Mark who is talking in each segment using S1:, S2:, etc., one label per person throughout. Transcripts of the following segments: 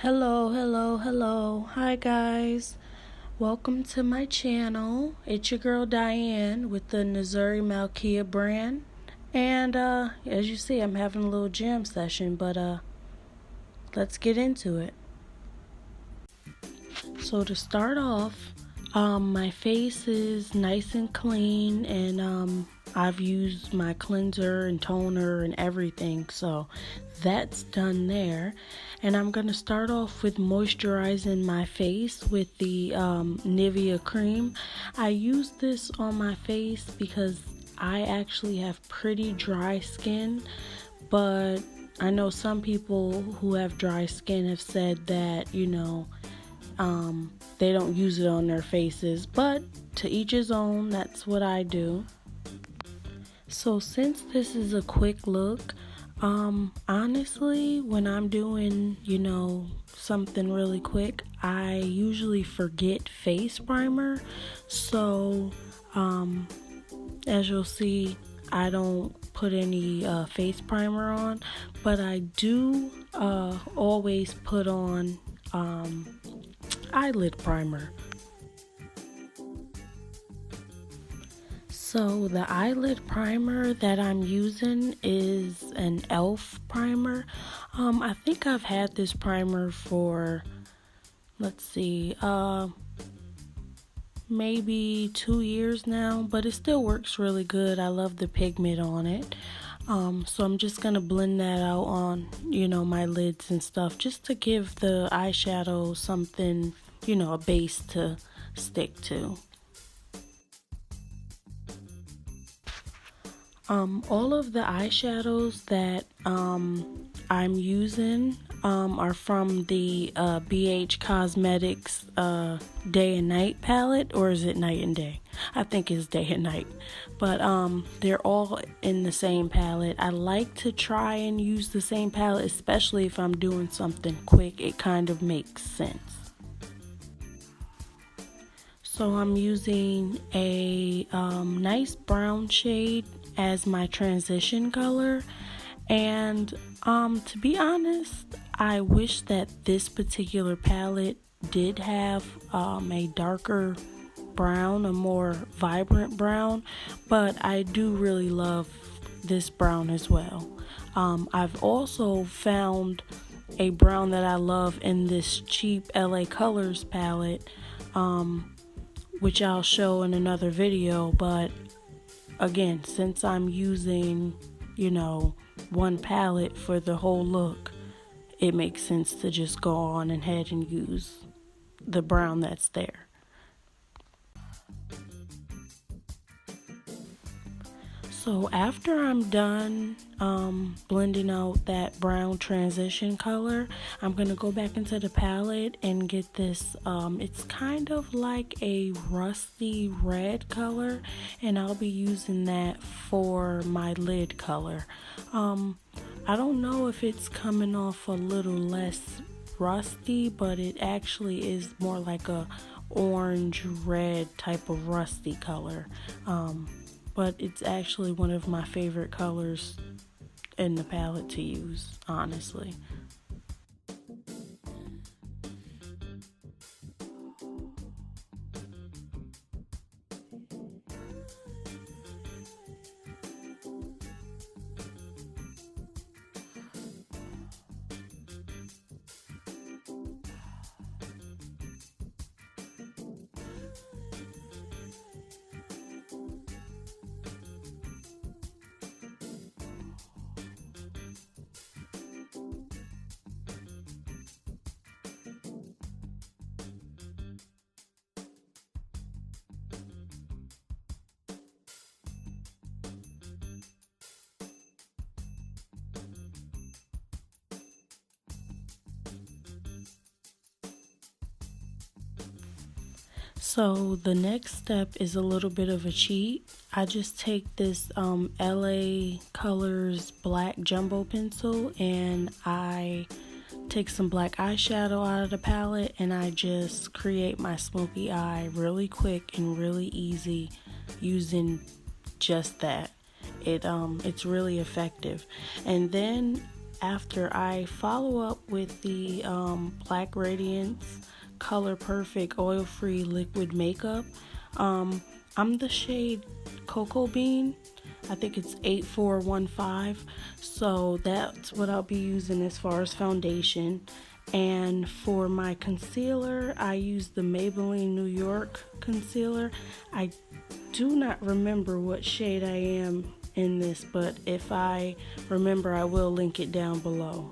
S1: Hello. Hi guys. Welcome to my channel. It's your girl Diane with the Missouri Malkia brand. And as you see, I'm having a little jam session, but let's get into it. So to start off, my face is nice and clean, and I've used my cleanser and toner and everything, so that's done there. And I'm going to start off with moisturizing my face with the Nivea Creme. I use this on my face because I actually have pretty dry skin, but I know some people who have dry skin have said that, they don't use it on their faces, but to each his own. That's what I do. So since this is a quick look, honestly, when I'm doing, something really quick, I usually forget face primer. So, as you'll see, I don't put any face primer on, but I do always put on eyelid primer. So the eyelid primer that I'm using is an e.l.f. primer. I think I've had this primer for, maybe 2 years now, but it still works really good. I love the pigment on it. So I'm just going to blend that out on, my lids and stuff, just to give the eyeshadow something, a base to stick to. All of the eyeshadows that I'm using are from the BH Cosmetics Day and Night palette, or is it Night and Day? I think it's Day and Night, but they're all in the same palette. I like to try and use the same palette, especially if I'm doing something quick. It kind of makes sense. So I'm using a nice brown shade as my transition color, and to be honest, I wish that this particular palette did have a darker brown, a more vibrant brown, but I do really love this brown as well. I've also found a brown that I love in this cheap LA Colors palette, which I'll show in another video, but again, since I'm using, one palette for the whole look, it makes sense to just go on ahead and use the brown that's there. So after I'm done blending out that brown transition color, I'm going to go back into the palette and get this, it's kind of like a rusty red color, and I'll be using that for my lid color. I don't know if it's coming off a little less rusty, but it actually is more like a orange red type of rusty color. But it's actually one of my favorite colors in the palette to use, honestly. So the next step is a little bit of a cheat. I just take this LA Colors black jumbo pencil, and I take some black eyeshadow out of the palette, and I just create my smoky eye really quick and really easy using just that. It's really effective. And then after I follow up with the Black Radiance Color Perfect Oil Free Liquid Makeup. I'm the shade Cocoa Bean. I think it's 8415. So that's what I'll be using as far as foundation. And for my concealer, I use the Maybelline New York concealer. I do not remember what shade I am in this, but if I remember, I will link it down below.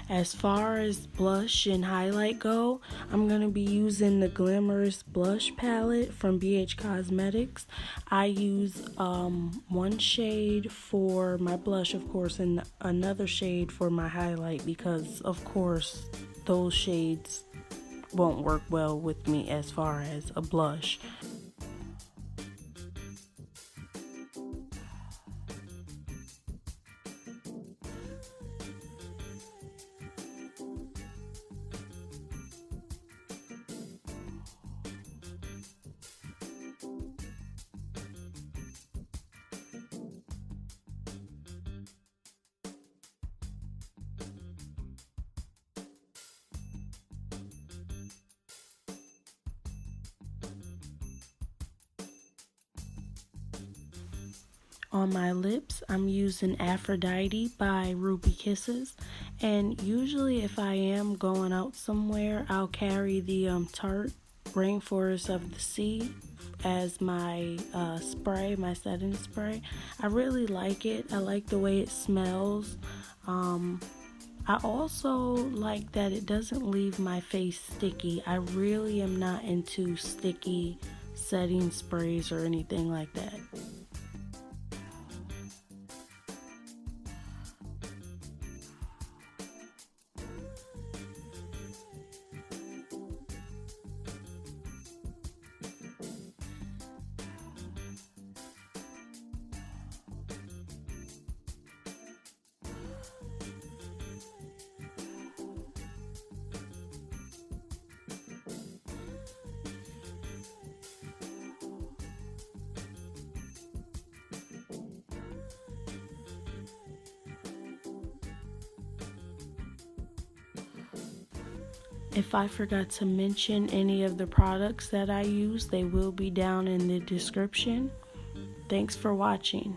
S1: As far as blush and highlight go, I'm going to be using the Glamorous blush palette from BH Cosmetics. I use one shade for my blush, of course, and another shade for my highlight because, of course, those shades won't work well with me as far as a blush. On my lips, I'm using Aphrodite by Ruby Kisses, and usually if I am going out somewhere, I'll carry the Tarte Rainforest of the Sea as my spray, my setting spray. I really like it. I like the way it smells. I also like that it doesn't leave my face sticky. I really am not into sticky setting sprays or anything like that. If I forgot to mention any of the products that I use, they will be down in the description. Thanks for watching.